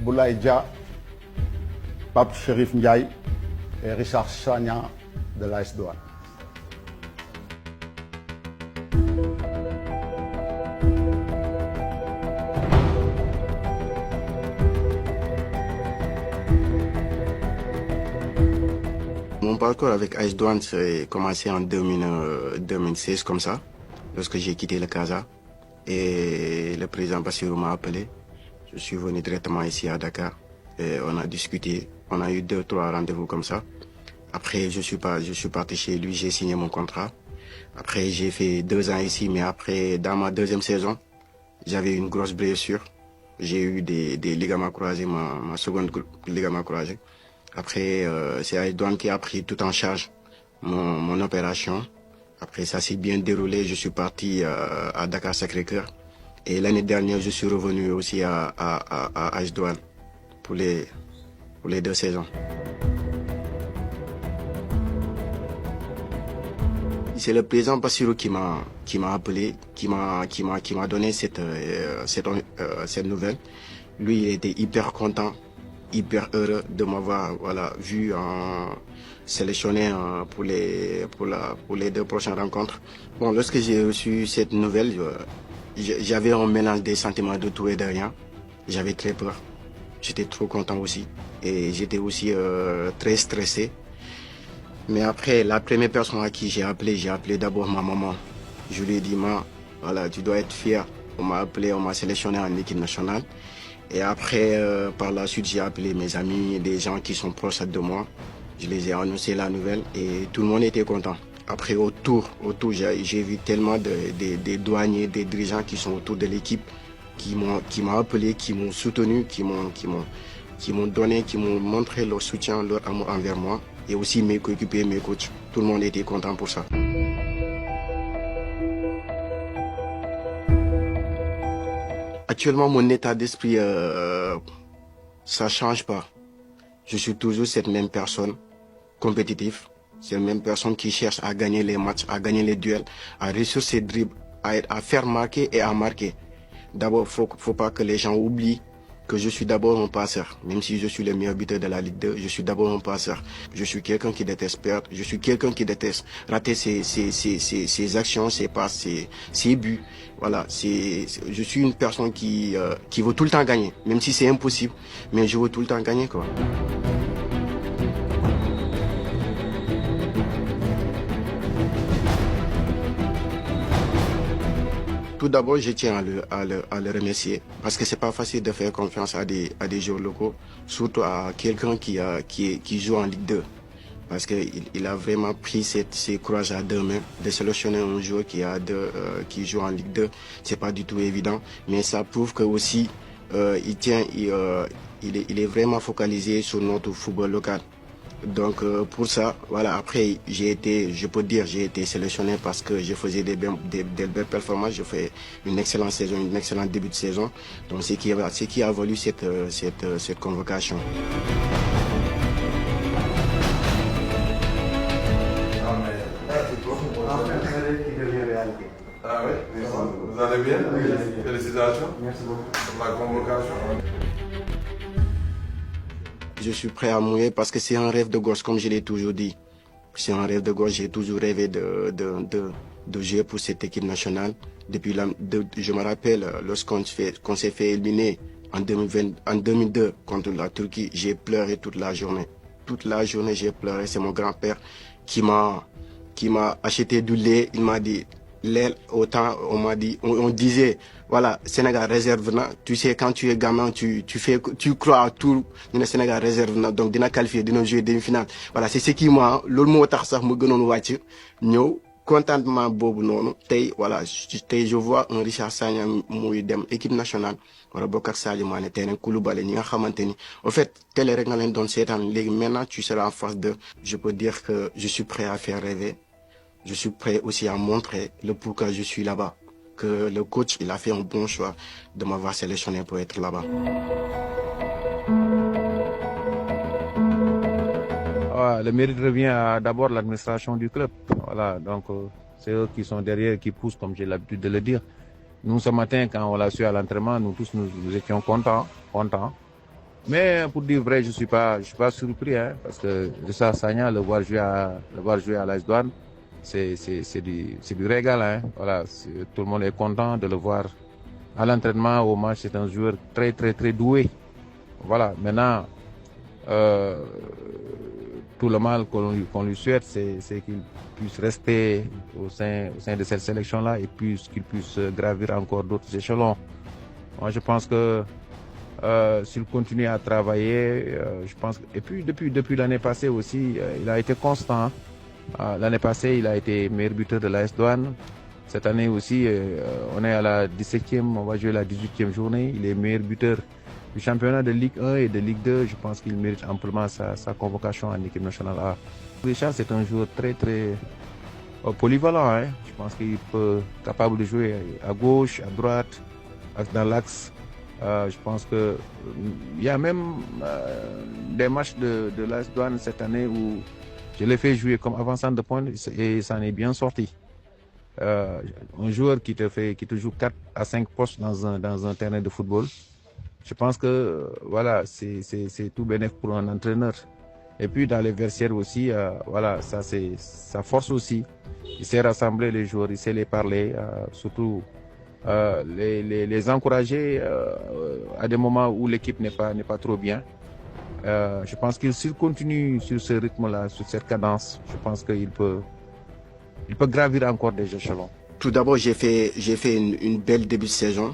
Boulaye Dia, Pape Chérif Ndiaye et Richard Sagna de l'AS Douanes. Mon parcours avec AS Douanes a commencé en 2016 comme ça, lorsque j'ai quitté le Casa et le président Bassirou m'a appelé. Je suis venu directement ici à Dakar et on a discuté, on a eu 2-3 rendez-vous comme ça. Après je suis parti chez lui, j'ai signé mon contrat. Après j'ai fait 2 ans ici, mais après dans ma deuxième saison, j'avais une grosse blessure. J'ai eu des ligaments croisés, ma seconde ligament croisé. Après, c'est AS Douanes qui a pris tout en charge mon opération. Après, ça s'est bien déroulé. Je suis parti à Dakar Sacré-Cœur. Et l'année dernière, je suis revenu aussi à AS Douanes pour les 2 saisons. C'est le président Bassirou qui m'a appelé, qui m'a donné cette nouvelle. Lui, il était hyper content, hyper heureux de m'avoir vu sélectionné pour les 2 prochaines rencontres. Bon, lorsque j'ai reçu cette nouvelle, j'avais un mélange des sentiments de tout et de rien. J'avais très peur. J'étais trop content aussi. Et j'étais aussi très stressé. Mais après, la première personne à qui j'ai appelé d'abord ma maman. Je lui ai dit, maman, voilà, tu dois être fier. On m'a appelé, on m'a sélectionné en équipe nationale. Et après, par la suite, j'ai appelé mes amis, des gens qui sont proches de moi. Je les ai annoncé la nouvelle et tout le monde était content. Après, autour, j'ai vu tellement des douaniers, des dirigeants qui sont autour de l'équipe, qui m'ont appelé, qui m'ont soutenu, qui m'ont donné, qui m'ont montré leur soutien, leur amour envers moi. Et aussi mes coéquipiers, mes coachs. Tout le monde était content pour ça. Actuellement, mon état d'esprit, ça ne change pas. Je suis toujours cette même personne, compétitive. C'est la même personne qui cherche à gagner les matchs, à gagner les duels, à réussir ses dribbles, à faire marquer et à marquer. D'abord, il ne faut pas que les gens oublient que je suis d'abord un passeur. Même si je suis le meilleur buteur de la Ligue 2, je suis d'abord un passeur. Je suis quelqu'un qui déteste perdre, je suis quelqu'un qui déteste rater ses actions, ses passes, ses buts. Voilà, je suis une personne qui veut tout le temps gagner, même si c'est impossible, mais je veux tout le temps gagner, quoi. Tout d'abord, je tiens à le remercier parce que c'est pas facile de faire confiance à des joueurs locaux, surtout à quelqu'un qui joue en Ligue 2. Parce qu'il a vraiment pris ses courages à 2 mains. De sélectionner un joueur qui joue en Ligue 2, c'est pas du tout évident. Mais ça prouve que aussi, il est vraiment focalisé sur notre football local. Donc pour ça, voilà, après j'ai été sélectionné parce que je faisais des belles performances, je fais une excellente saison, une excellente début de saison. Donc c'est qui a valu cette convocation. Ah oui, vous allez bien? Félicitations. Merci beaucoup pour la convocation. Je suis prêt à mourir parce que c'est un rêve de gosse, comme je l'ai toujours dit. C'est un rêve de gosse, j'ai toujours rêvé de jouer pour cette équipe nationale. Je me rappelle, lorsqu'on s'est fait éliminer en 2002 contre la Turquie, j'ai pleuré toute la journée. Toute la journée, j'ai pleuré. C'est mon grand-père qui m'a acheté du lait. Il m'a dit, lait, autant, on disait, voilà, Sénégal réserve na. Tu sais, quand tu es gamin, tu crois à tout. Le Sénégal réserve na. Donc, dina qualifier, dina jouer demi-finale. Voilà, c'est ce qui m'a, l'autre mot tax sax mu gënon wacc ñew contentement bobu nonu tay voilà tay je vois un Richard Sagna muy dem équipe nationale wala bokk ak Sadio Mané tay nak Koulibaly ñi nga xamanteni en fait télé rek nga leen doon sétane légui maintenant tu seras en face de je peux dire que je suis prêt à faire rêver. Je suis prêt aussi à montrer le pourquoi je suis là-bas. Que le coach, il a fait un bon choix de m'avoir sélectionné pour être là-bas. Le mérite revient à d'abord l'administration du club. Voilà, donc c'est eux qui sont derrière, qui poussent, comme j'ai l'habitude de le dire. Nous, ce matin, quand on l'a su à l'entraînement, nous tous, nous étions contents. Mais pour dire vrai, je suis pas surpris, hein, parce que Richard Sagna, le voir jouer à l'AS Douanes, c'est du régal, hein. Voilà, tout le monde est content de le voir à l'entraînement, au match. C'est un joueur très, très, très doué. Voilà, maintenant, tout le mal qu'on lui souhaite, c'est qu'il puisse rester au sein de cette sélection-là et puis qu'il puisse gravir encore d'autres échelons. Moi, je pense que s'il continue à travailler, je pense. Et puis depuis l'année passée aussi, il a été constant. L'année passée, il a été meilleur buteur de l'AS Douanes. Cette année aussi, on est à la 17e, on va jouer la 18e journée. Il est meilleur buteur du championnat de Ligue 1 et de Ligue 2. Je pense qu'il mérite amplement sa convocation en équipe nationale A. Richard, c'est un joueur très très polyvalent, hein. Je pense qu'il peut capable de jouer à gauche, à droite, dans l'axe. Je pense que il y a même des matchs de l'AS Douanes cette année où je l'ai fait jouer comme avançant de pointe et ça en est bien sorti. Un joueur qui te joue 4 à 5 postes dans un terrain de football. Je pense que voilà, c'est tout bénéf pour un entraîneur. Et puis dans les vestiaires aussi, voilà, ça c'est sa force aussi. Il sait rassembler les joueurs, il sait les parler, surtout les encourager à des moments où l'équipe n'est pas trop bien. Je pense qu'il s'il continue sur ce rythme-là, sur cette cadence, je pense qu'il peut gravir encore des échelons. Tout d'abord, j'ai fait une belle début de saison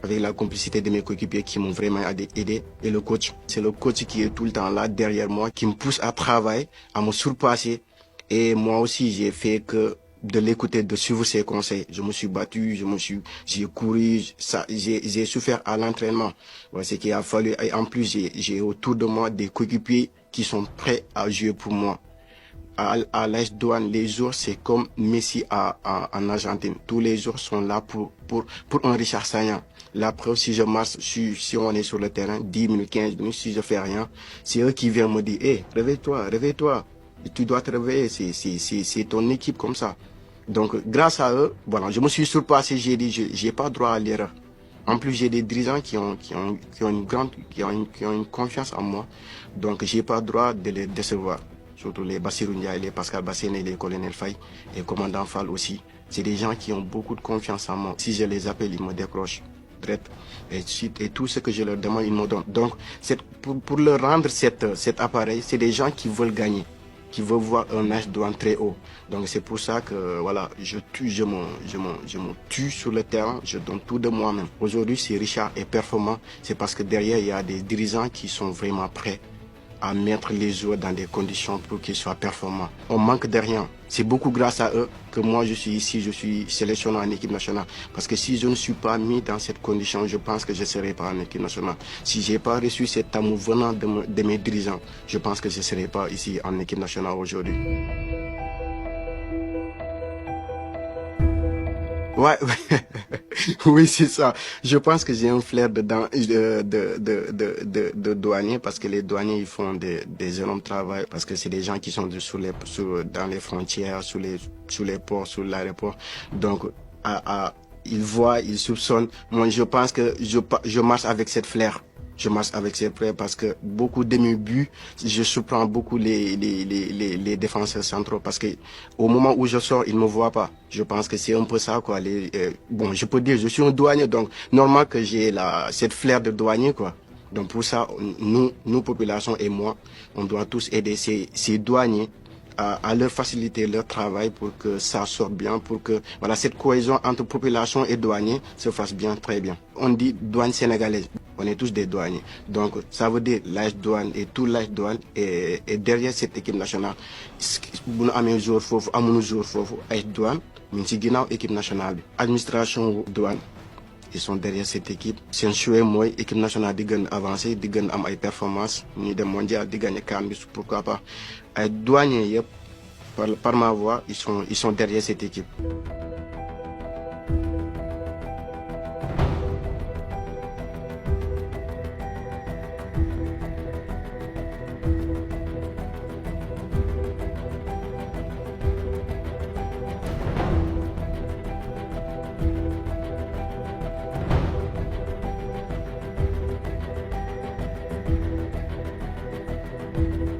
avec la complicité de mes coéquipiers qui m'ont vraiment aidé. Et le coach, c'est le coach qui est tout le temps là derrière moi, qui me pousse à travailler, à me surpasser. Et moi aussi, j'ai fait que de l'écouter, de suivre ses conseils. Je me suis battu, j'ai couru, j'ai souffert à l'entraînement. Voilà ce qu'il a fallu. Et en plus, j'ai autour de moi des coéquipiers qui sont prêts à jouer pour moi. À l'AS Douanes, les jours, c'est comme Messi en Argentine. Tous les jours sont là pour un Richard Sagna. La preuve, si je marche, si on est sur le terrain, 10 minutes, 15 minutes, si je fais rien, c'est eux qui viennent me dire, hey, réveille-toi. Tu dois te réveiller, c'est ton équipe comme ça. Donc, grâce à eux, voilà, je me suis surpassé, j'ai dit, j'ai pas droit à l'erreur. En plus, j'ai des dirigeants qui ont une confiance en moi. Donc, j'ai pas droit de les décevoir. Surtout les Bassirou Ndiaye, les Pascal Bassène, les colonel Faye et commandant Fall aussi. C'est des gens qui ont beaucoup de confiance en moi. Si je les appelle, ils me décrochent. Et tout ce que je leur demande, ils me donnent. Donc, pour leur rendre cet appareil, c'est des gens qui veulent gagner, qui veulent voir un AS Douanes très haut. Donc, c'est pour ça que, voilà, je me tue sur le terrain, je donne tout de moi-même. Aujourd'hui, si Richard est performant, c'est parce que derrière, il y a des dirigeants qui sont vraiment prêts à mettre les joueurs dans des conditions pour qu'ils soient performants. On manque de rien. C'est beaucoup grâce à eux que moi je suis ici, je suis sélectionné en équipe nationale. Parce que si je ne suis pas mis dans cette condition, je pense que je ne serai pas en équipe nationale. Si je n'ai pas reçu cet amour venant de mes dirigeants, je pense que je ne serai pas ici en équipe nationale aujourd'hui. Ouais, oui, c'est ça. Je pense que j'ai un flair de douanier parce que les douaniers, ils font des énormes travail parce que c'est des gens qui sont dans les frontières, sous les ports, sous l'aéroport. Donc, ils voient, ils soupçonnent. Moi, je pense que je marche avec cette flair. Je marche avec ces prêts parce que beaucoup de mes buts, je surprends beaucoup les défenseurs centraux parce que au moment où je sors, ils me voient pas. Je pense que c'est un peu ça, quoi. Bon, je peux dire, je suis un douanier, donc normal que j'ai cette flair de douanier, quoi. Donc pour ça, nous populations et moi, on doit tous aider ces douaniers à leur faciliter leur travail pour que ça sorte bien, pour que voilà cette cohésion entre population et douaniers se fasse bien, très bien. On dit douane sénégalaise, on est tous des douaniers. Donc ça veut dire l'AS Douanes et tout l'AS Douanes est derrière cette équipe nationale. Bu ñu amee jour foofu amuñu jour foofu AS Douanes ñu ngi ci ginnaaw équipe nationale bi. Administration douane ils sont derrière cette équipe. Seen souhait mooy équipe nationale di gën avancer, di gën am ay performances, ñu dem mondial, di gagner CAN bi, pourquoi pas. Ay douaniers yëpp par ma voix, ils sont derrière cette équipe. Thank you.